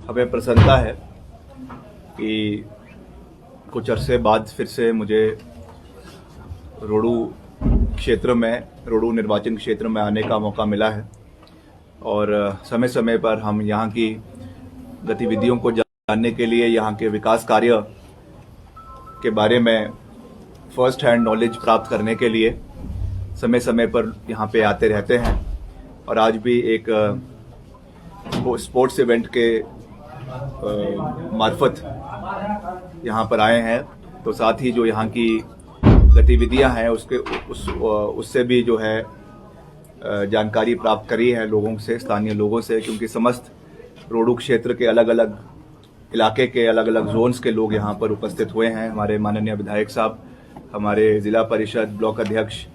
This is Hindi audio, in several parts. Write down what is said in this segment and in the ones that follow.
हमें प्रसन्नता है कि कुछ अरसे बाद फिर से मुझे रोडू निर्वाचन क्षेत्र में आने का मौका मिला है और समय समय पर हम यहाँ की गतिविधियों को जानने के लिए, यहाँ के विकास कार्य के बारे में फर्स्ट हैंड नॉलेज प्राप्त करने के लिए समय समय पर यहाँ पे आते रहते हैं। और आज भी एक स्पोर्ट्स इवेंट के मार्फत यहाँ पर आए हैं, तो साथ ही जो यहाँ की गतिविधियाँ हैं उससे भी जो है जानकारी प्राप्त करी है लोगों से, स्थानीय लोगों से, क्योंकि समस्त रोडू क्षेत्र के अलग अलग इलाके के अलग अलग जोन्स के लोग यहाँ पर उपस्थित हुए हैं। हमारे माननीय विधायक साहब, हमारे जिला परिषद ब्लॉक अध्यक्ष,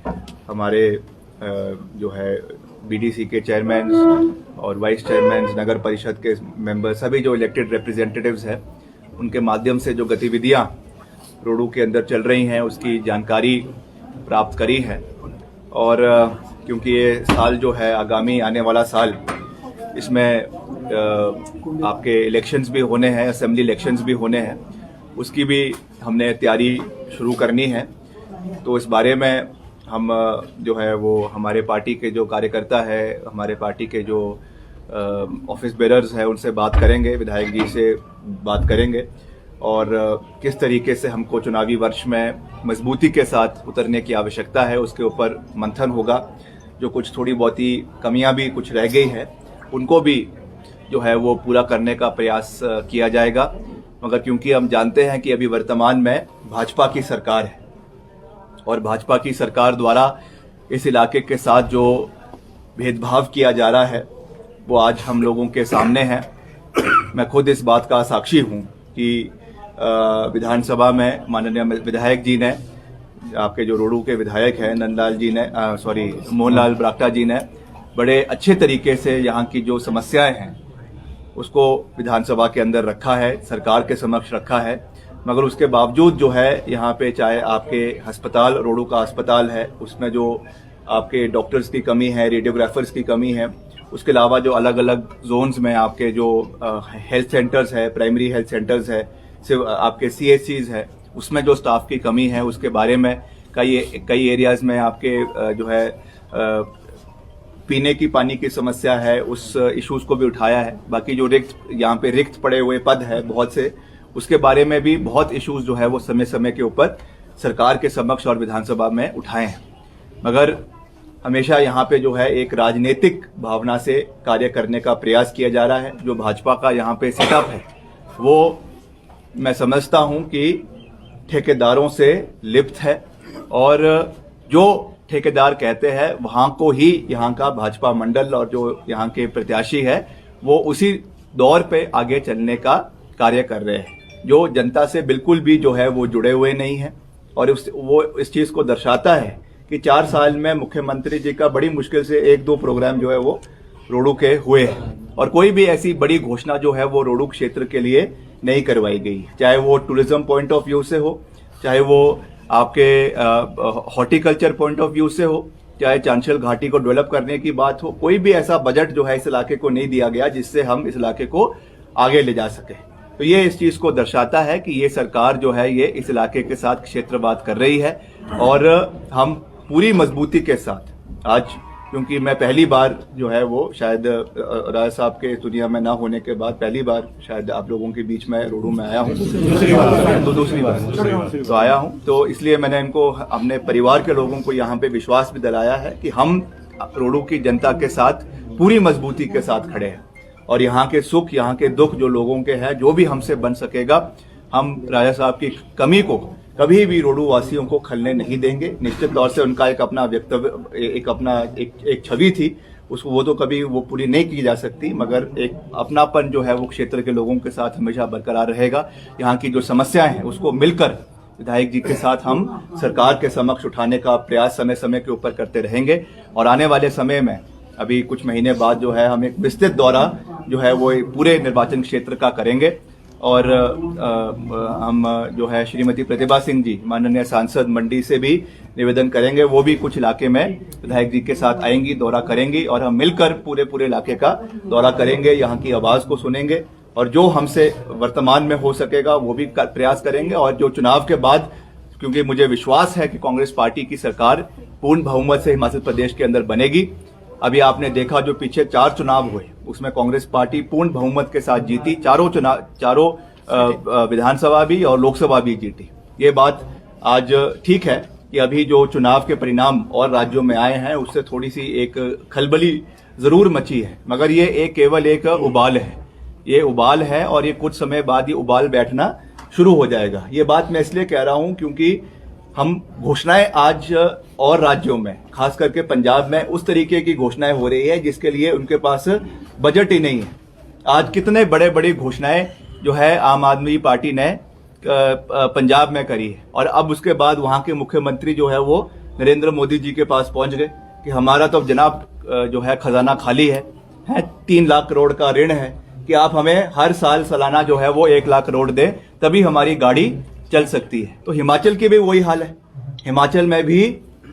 हमारे जो है बीडीसी के चेयरमैन और वाइस चेयरमैन, नगर परिषद के मेंबर, सभी जो इलेक्टेड रिप्रेजेंटेटिव्स हैं, उनके माध्यम से जो गतिविधियां रोडू के अंदर चल रही हैं उसकी जानकारी प्राप्त करी है। और क्योंकि ये साल जो है आगामी आने वाला साल, इसमें आपके इलेक्शंस भी होने हैं, असेंबली इलेक्शंस भी होने हैं, उसकी भी हमने तैयारी शुरू करनी है। तो इस बारे में हम जो है वो हमारे पार्टी के जो कार्यकर्ता है, हमारे पार्टी के जो ऑफिस बेरर्स हैं, उनसे बात करेंगे, विधायक जी से बात करेंगे और किस तरीके से हमको चुनावी वर्ष में मजबूती के साथ उतरने की आवश्यकता है उसके ऊपर मंथन होगा। जो कुछ थोड़ी बहुत ही कमियां भी कुछ रह गई है उनको भी जो है वो पूरा करने का प्रयास किया जाएगा। मगर क्योंकि हम जानते हैं कि अभी वर्तमान में भाजपा की सरकार है और भाजपा की सरकार द्वारा इस इलाके के साथ जो भेदभाव किया जा रहा है वो आज हम लोगों के सामने है। मैं खुद इस बात का साक्षी हूं कि विधानसभा में माननीय विधायक जी ने, आपके जो रोडू के विधायक हैं मोहनलाल ब्राक्टा जी ने बड़े अच्छे तरीके से यहाँ की जो समस्याएं हैं उसको विधानसभा के अंदर रखा है, सरकार के समक्ष रखा है। मगर उसके बावजूद जो है यहाँ पे, चाहे आपके अस्पताल, रोडू का अस्पताल है, उसमें जो आपके डॉक्टर्स की कमी है, रेडियोग्राफर्स की कमी है, उसके अलावा जो अलग अलग जोन्स में आपके जो हेल्थ सेंटर्स है, प्राइमरी हेल्थ सेंटर्स है, सिर्फ आपके CHCs है, उसमें जो स्टाफ की कमी है उसके बारे में कई एरियाज में आपके जो है पीने की पानी की समस्या है, उस इश्यूज को भी उठाया है। बाकी जो यहाँ पे रिक्त पड़े हुए पद है बहुत से, उसके बारे में भी बहुत इश्यूज जो है वो समय समय के ऊपर सरकार के समक्ष और विधानसभा में उठाए हैं। मगर हमेशा यहाँ पे जो है एक राजनीतिक भावना से कार्य करने का प्रयास किया जा रहा है। जो भाजपा का यहाँ पे सेटअप है वो मैं समझता हूँ कि ठेकेदारों से लिप्त है और जो ठेकेदार कहते हैं वहां को ही यहाँ का भाजपा मंडल और जो यहाँ के प्रत्याशी है वो उसी दौर पे आगे चलने का कार्य कर रहे हैं, जो जनता से बिल्कुल भी जो है वो जुड़े हुए नहीं है। और वो इस चीज को दर्शाता है कि 4 साल में मुख्यमंत्री जी का बड़ी मुश्किल से 1-2 प्रोग्राम जो है वो रोडू के हुए हैं और कोई भी ऐसी बड़ी घोषणा जो है वो रोडू क्षेत्र के लिए नहीं करवाई गई, चाहे वो टूरिज्म पॉइंट ऑफ व्यू से हो, चाहे वो आपके हॉर्टिकल्चर पॉइंट ऑफ व्यू से हो, चाहे चांशल घाटी को डेवलप करने की बात हो। कोई भी ऐसा बजट जो है इस इलाके को नहीं दिया गया जिससे हम इस इलाके को आगे ले जा सके। तो ये इस चीज को दर्शाता है कि ये सरकार जो है ये इस इलाके के साथ क्षेत्रवाद कर रही है और हम पूरी मजबूती के साथ आज, क्योंकि मैं पहली बार जो है वो शायद राय साहब के दुनिया में ना होने के बाद पहली बार शायद आप लोगों के बीच में रोडू में आया हूँ, दूसरी बार तो आया हूँ। तो इसलिए मैंने इनको, अपने परिवार के लोगों को यहाँ पे विश्वास भी दिलाया है कि हम रोडू की जनता के साथ पूरी मजबूती के साथ खड़े हैं और यहाँ के सुख, यहाँ के दुख जो लोगों के हैं, जो भी हमसे बन सकेगा, हम राजा साहब की कमी को कभी भी रोडू वासियों को खलने नहीं देंगे। निश्चित तौर से उनका एक अपना व्यक्तित्व, एक छवि थी, उसको वो तो कभी वो पूरी नहीं की जा सकती, मगर एक अपनापन जो है वो क्षेत्र के लोगों के साथ हमेशा बरकरार रहेगा। यहाँ की जो समस्याएं हैं उसको मिलकर विधायक जी के साथ हम सरकार के समक्ष उठाने का प्रयास समय समय के ऊपर करते रहेंगे और आने वाले समय में, अभी कुछ महीने बाद जो है हम एक विस्तृत दौरा जो है वो पूरे निर्वाचन क्षेत्र का करेंगे और हम जो है श्रीमती प्रतिभा सिंह जी, माननीय सांसद मंडी से भी निवेदन करेंगे, वो भी कुछ इलाके में विधायक जी के साथ आएंगी, दौरा करेंगी और हम मिलकर पूरे इलाके का दौरा करेंगे, यहाँ की आवाज को सुनेंगे और जो हमसे वर्तमान में हो सकेगा वो भी प्रयास करेंगे। और जो चुनाव के बाद, क्योंकि मुझे विश्वास है कि कांग्रेस पार्टी की सरकार पूर्ण बहुमत से हिमाचल प्रदेश के अंदर बनेगी। अभी आपने देखा जो पीछे 4 चुनाव हुए उसमें कांग्रेस पार्टी पूर्ण बहुमत के साथ जीती, चारों विधानसभा भी और लोकसभा भी जीती। ये बात आज ठीक है कि अभी जो चुनाव के परिणाम और राज्यों में आए हैं उससे थोड़ी सी एक खलबली जरूर मची है, मगर ये केवल एक उबाल है। ये उबाल है और ये कुछ समय बाद ये उबाल बैठना शुरू हो जाएगा। ये बात मैं इसलिए कह रहा हूं क्योंकि हम घोषणाएं आज और राज्यों में, खास करके पंजाब में उस तरीके की घोषणाएं हो रही है जिसके लिए उनके पास बजट ही नहीं है। आज कितने बड़े बड़ी घोषणाएं जो है आम आदमी पार्टी ने पंजाब में करी है, और अब उसके बाद वहां के मुख्यमंत्री जो है वो नरेंद्र मोदी जी के पास पहुंच गए कि हमारा तो जनाब जो है खजाना खाली है 3 लाख करोड़ का ऋण है कि आप हमें हर साल सालाना जो है वो 1 लाख करोड़ दे, तभी हमारी गाड़ी चल सकती है। तो हिमाचल की भी वही हाल है। हिमाचल में भी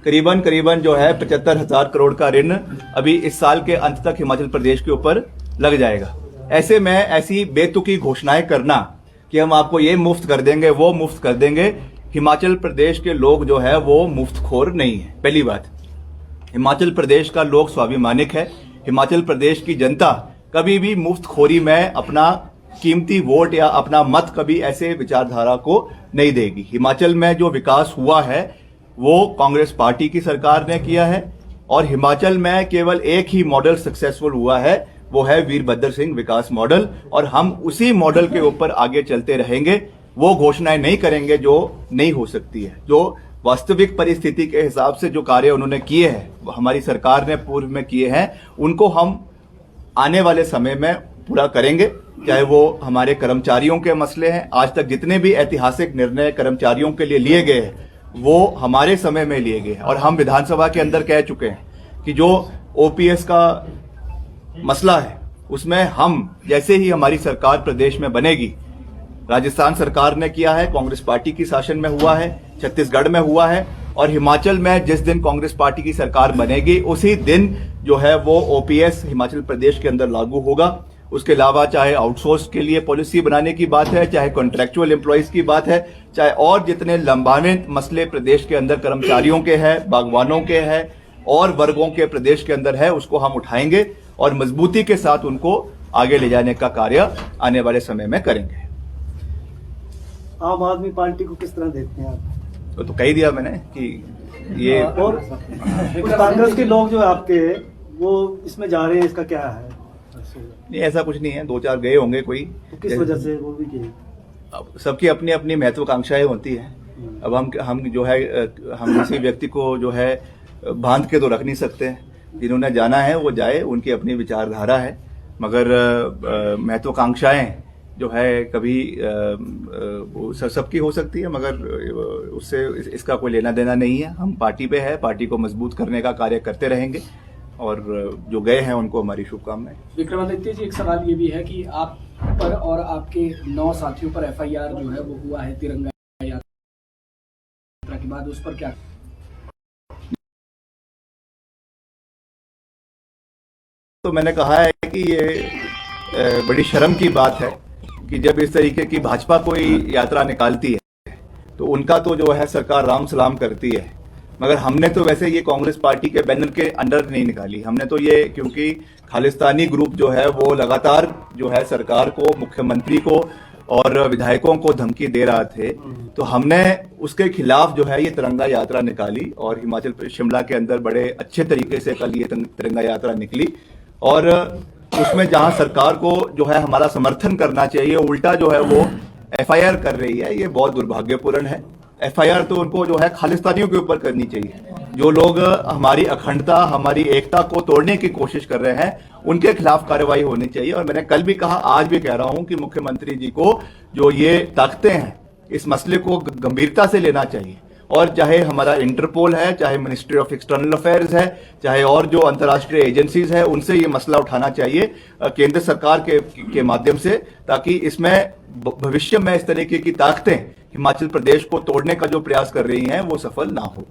करीबन जो है 75,000 करोड़ का ऋण अभी इस साल के अंत तक हिमाचल प्रदेश के ऊपर लग जाएगा। ऐसे में ऐसी बेतुकी घोषणाएं करना कि हम आपको ये मुफ्त कर देंगे, वो मुफ्त कर देंगे, हिमाचल प्रदेश के लोग जो है वो मुफ्तखोर नहीं है। पहली बात, हिमाचल प्रदेश का लोग स्वाभिमानिक है। हिमाचल प्रदेश की जनता कभी भी मुफ्तखोरी में अपना कीमती वोट या अपना मत कभी ऐसे विचारधारा को नहीं देगी। हिमाचल में जो विकास हुआ है वो कांग्रेस पार्टी की सरकार ने किया है, और हिमाचल में केवल एक ही मॉडल सक्सेसफुल हुआ है, वो है वीरभद्र सिंह विकास मॉडल, और हम उसी मॉडल के ऊपर आगे चलते रहेंगे। वो घोषणाएं नहीं करेंगे जो नहीं हो सकती है। जो वास्तविक परिस्थिति के हिसाब से जो कार्य उन्होंने किए हैं, हमारी सरकार ने पूर्व में किए हैं, उनको हम आने वाले समय में पूरा करेंगे। चाहे वो हमारे कर्मचारियों के मसले हैं, आज तक जितने भी ऐतिहासिक निर्णय कर्मचारियों के लिए लिए गए हैं वो हमारे समय में लिए गए हैं, और हम विधानसभा के अंदर कह चुके हैं कि जो ओपीएस का मसला है उसमें हम जैसे ही हमारी सरकार प्रदेश में बनेगी, राजस्थान सरकार ने किया है, कांग्रेस पार्टी की शासन में हुआ है, छत्तीसगढ़ में हुआ है, और हिमाचल में जिस दिन कांग्रेस पार्टी की सरकार बनेगी उसी दिन जो है वो ओपीएस हिमाचल प्रदेश के अंदर लागू होगा। उसके अलावा चाहे आउटसोर्स के लिए पॉलिसी बनाने की बात है, चाहे कॉन्ट्रैक्चुअल एम्प्लॉयज की बात है, चाहे और जितने लंबावित मसले प्रदेश के अंदर कर्मचारियों के हैं, बागवानों के हैं और वर्गों के प्रदेश के अंदर है, उसको हम उठाएंगे और मजबूती के साथ उनको आगे ले जाने का कार्य आने वाले समय में करेंगे। आम आदमी पार्टी को किस तरह देखते हैं आप? तो कह ही दिया मैंने कि ये, और कांग्रेस के लोग जो आपके वो इसमें जा रहे हैं, इसका क्या है? नहीं, ऐसा कुछ नहीं है। 2-4 गए होंगे कोई, तो किस वजह से वो भी किए? अब सबकी अपनी अपनी महत्वाकांक्षाएं होती हैं। अब हम जो है हम किसी व्यक्ति को जो है बांध के तो रख नहीं सकते। जिन्होंने जाना है वो जाए, उनकी अपनी विचारधारा है, मगर महत्वाकांक्षाएं जो है कभी सबकी हो सकती है, मगर उससे इसका कोई लेना देना नहीं है। हम पार्टी पे है, पार्टी को मजबूत करने का कार्य करते रहेंगे, और जो गए हैं उनको हमारी शुभकामनाएं। विक्रमादित्य जी, एक सवाल ये भी है कि आप पर और आपके 9 साथियों पर एफआईआर जो है वो हुआ है तिरंगा यात्रा के बाद, उस पर क्या? तो मैंने कहा है कि ये बड़ी शर्म की बात है कि जब इस तरीके की भाजपा कोई यात्रा निकालती है तो उनका तो जो है सरकार राम सलाम करती है, मगर हमने तो वैसे ये कांग्रेस पार्टी के बैनर के अंडर नहीं निकाली। हमने तो ये, क्योंकि खालिस्तानी ग्रुप जो है वो लगातार जो है सरकार को, मुख्यमंत्री को और विधायकों को धमकी दे रहा थे, तो हमने उसके खिलाफ जो है ये तिरंगा यात्रा निकाली, और हिमाचल शिमला के अंदर बड़े अच्छे तरीके से कल ये तिरंगा यात्रा निकली। और उसमें जहां सरकार को जो है हमारा समर्थन करना चाहिए, उल्टा जो है वो एफआईआर कर रही है, ये बहुत दुर्भाग्यपूर्ण है। एफआईआर तो उनको जो है खालिस्तानियों के ऊपर करनी चाहिए। जो लोग हमारी अखंडता, हमारी एकता को तोड़ने की कोशिश कर रहे हैं, उनके खिलाफ कार्रवाई होनी चाहिए। और मैंने कल भी कहा, आज भी कह रहा हूं कि मुख्यमंत्री जी को जो ये ताकतें हैं, इस मसले को गंभीरता से लेना चाहिए, और चाहे हमारा इंटरपोल है, चाहे मिनिस्ट्री ऑफ एक्सटर्नल अफेयर्स है, चाहे और जो अंतर्राष्ट्रीय एजेंसीज है, उनसे ये मसला उठाना चाहिए केंद्र सरकार के माध्यम से, ताकि इसमें भविष्य में इस तरीके की ताकतें हिमाचल प्रदेश को तोड़ने का जो प्रयास कर रही हैं वो सफल ना हो।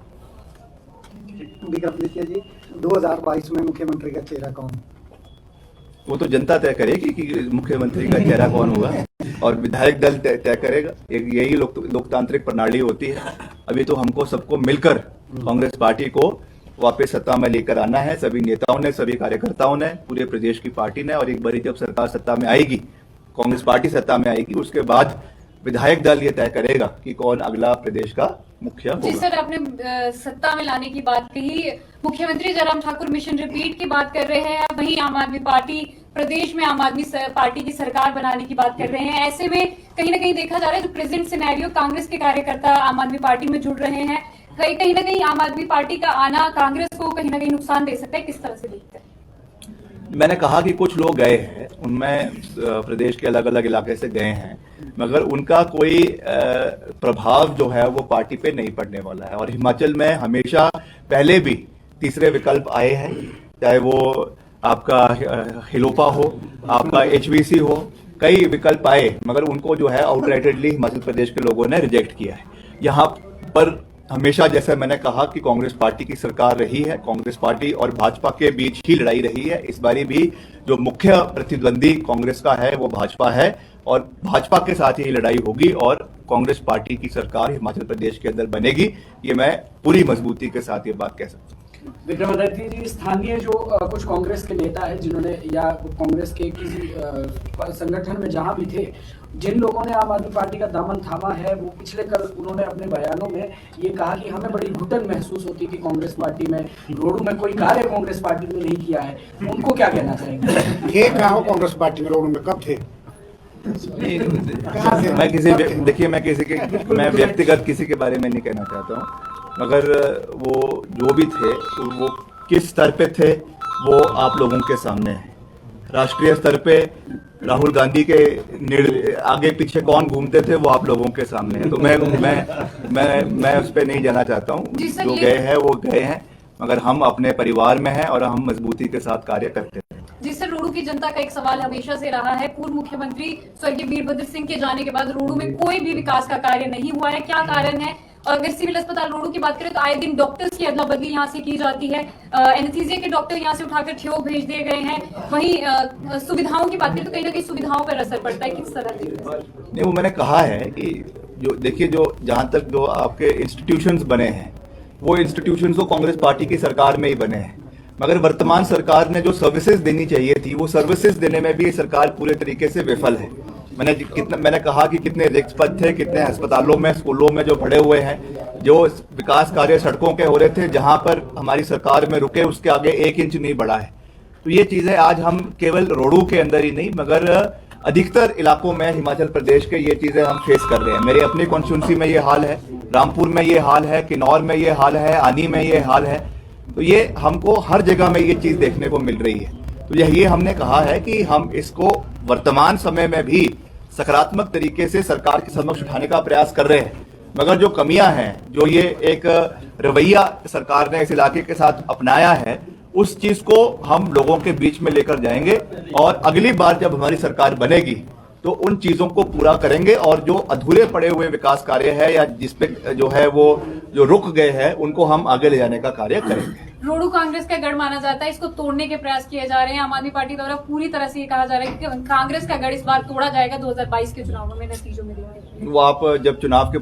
विक्रमादित्य जी, 2022 में मुख्यमंत्री का चेहरा कौन? वो तो जनता तय करेगी कि मुख्यमंत्री का चेहरा कौन होगा, और विधायक दल तय करेगा। यही लोकतांत्रिक प्रणाली होती है। अभी तो हमको सबको मिलकर कांग्रेस पार्टी को वापस सत्ता में लेकर आना है। सभी नेताओं ने, सभी कार्यकर्ताओं ने, पूरे प्रदेश की पार्टी ने, और एक बारी जब सरकार सत्ता में आएगी, कांग्रेस पार्टी सत्ता में आएगी, उसके बाद विधायक दल ये तय करेगा कि कौन अगला प्रदेश का मुखिया जी होगा। सर, आपने सत्ता में लाने की बात कही, मुख्यमंत्री जयराम ठाकुर मिशन रिपीट की बात कर रहे हैं, वहीं आम आदमी पार्टी प्रदेश में आम आदमी पार्टी की सरकार बनाने की बात कर रहे हैं। ऐसे में कहीं ना कहीं देखा जा रहा है जो प्रेजेंट सिनेरियो, कांग्रेस के कार्यकर्ता आम आदमी पार्टी में जुड़ रहे हैं, कहीं ना कहीं आम आदमी पार्टी का आना कांग्रेस को कहीं ना कहीं नुकसान दे सकता है। किस तरह से देखते हैं? मैंने कहा कि कुछ लोग गए हैं, उनमें प्रदेश के अलग अलग इलाके से गए हैं, मगर उनका कोई प्रभाव जो है वो पार्टी पे नहीं पड़ने वाला है। और हिमाचल में हमेशा पहले भी तीसरे विकल्प आए हैं, चाहे वो आपका हिलोपा हो, आपका HVC हो, कई विकल्प आए, मगर उनको जो है आउटराइटेडली हिमाचल प्रदेश के लोगों ने रिजेक्ट किया है। यहाँ पर हमेशा, जैसे मैंने कहा, कि कांग्रेस पार्टी की सरकार रही है, कांग्रेस पार्टी और भाजपा के बीच ही लड़ाई रही है। इस बारी भी जो मुख्य प्रतिद्वंदी कांग्रेस का है वो भाजपा है, और भाजपा के साथ ही लड़ाई होगी, और कांग्रेस पार्टी की सरकार हिमाचल प्रदेश के अंदर बनेगी। ये मैं पूरी मजबूती के साथ ये बात कह सकता हूँ। विक्रमादित्य जी, स्थानीय जो कुछ कांग्रेस के नेता है जिन्होंने, या कांग्रेस के किसी संगठन में जहां भी थे, जिन लोगों ने आम आदमी पार्टी का दामन थामा है, वो पिछले कल उन्होंने अपने बयानों में ये कहा कि हमें बड़ी घुटन महसूस होती थी कांग्रेस पार्टी में, रोडू में कोई कार्य कांग्रेस पार्टी ने नहीं किया है। उनको क्या कहना चाहेंगे? ये क्या हो कांग्रेस पार्टी में, रोडू में कब थे? मैं किसी, देखिए, मैं व्यक्तिगत किसी के बारे में नहीं कहना चाहता हूँ, मगर वो जो भी थे वो किस स्तर पे थे वो आप लोगों के सामने है। राष्ट्रीय स्तर पे राहुल गांधी के आगे पीछे कौन घूमते थे वो आप लोगों के सामने है। तो मैं उस पर नहीं जाना चाहता हूँ। जो गए हैं वो गए हैं, मगर हम अपने परिवार में हैं और हम मजबूती के साथ कार्य करते हैं। जी सर, रोडू की जनता का एक सवाल हमेशा से रहा है, पूर्व मुख्यमंत्री स्वर्गीय वीरभद्र सिंह के जाने के बाद रोडू में कोई भी विकास का कार्य नहीं हुआ है। क्या कारण है? अगर सिविल अस्पताल रोडू की बात करें तो आए दिन डॉक्टर्स की अदला बदली यहाँ से की जाती है, एनेस्थीसिया के डॉक्टर यहाँ से उठाकर ठियोग भेज दिए गए हैं। वहीं सुविधाओं की बात करें तो कहीं ना कहीं सुविधाओं पर असर पड़ता है। किस तरह से? नहीं, वो मैंने कहा है कि जो देखिए, जो जहाँ तक जो आपके इंस्टीट्यूशंस बने हैं, वो इंस्टीट्यूशंस तो कांग्रेस पार्टी की सरकार में ही बने हैं, मगर वर्तमान सरकार ने जो सर्विसेज देनी चाहिए थी वो सर्विसेज देने में भी ये सरकार पूरे तरीके से विफल है। मैंने कहा कि कितने रिक्त पद थे, कितने अस्पतालों में, स्कूलों में जो भरे हुए हैं, जो विकास कार्य सड़कों के हो रहे थे, जहां पर हमारी सरकार में रुके उसके आगे 1 इंच नहीं बढ़ा है। तो ये चीजें आज हम केवल रोडू के अंदर ही नहीं, मगर अधिकतर इलाकों में हिमाचल प्रदेश के ये चीजें हम फेस कर रहे हैं। मेरे अपनी कॉन्स्टिट्यूंसी में ये हाल है, रामपुर में ये हाल है, किन्नौर में ये हाल है, आनी में ये हाल है। तो ये हमको हर जगह में ये चीज देखने को मिल रही है। तो यही हमने कहा है कि हम इसको वर्तमान समय में भी सकारात्मक तरीके से सरकार के समक्ष उठाने का प्रयास कर रहे हैं, मगर जो कमियां हैं, जो ये एक रवैया सरकार ने इस इलाके के साथ अपनाया है, उस चीज को हम लोगों के बीच में लेकर जाएंगे, और अगली बार जब हमारी सरकार बनेगी तो उन चीजों को पूरा करेंगे, और जो अधूरे पड़े हुए विकास कार्य है या जिसपे जो है वो जो रुक गए हैं उनको हम आगे ले जाने का कार्य करेंगे। रोडू कांग्रेस का गढ़ माना जाता है, इसको तोड़ने के प्रयास किए जा रहे हैं। आम आदमी पार्टी द्वारा पूरी तरह से ये कहा जा रहा है कि कांग्रेस का गढ़ इस बार तोड़ा जाएगा 2022 के चुनावों में, नतीजों में। वो आप जब चुनाव के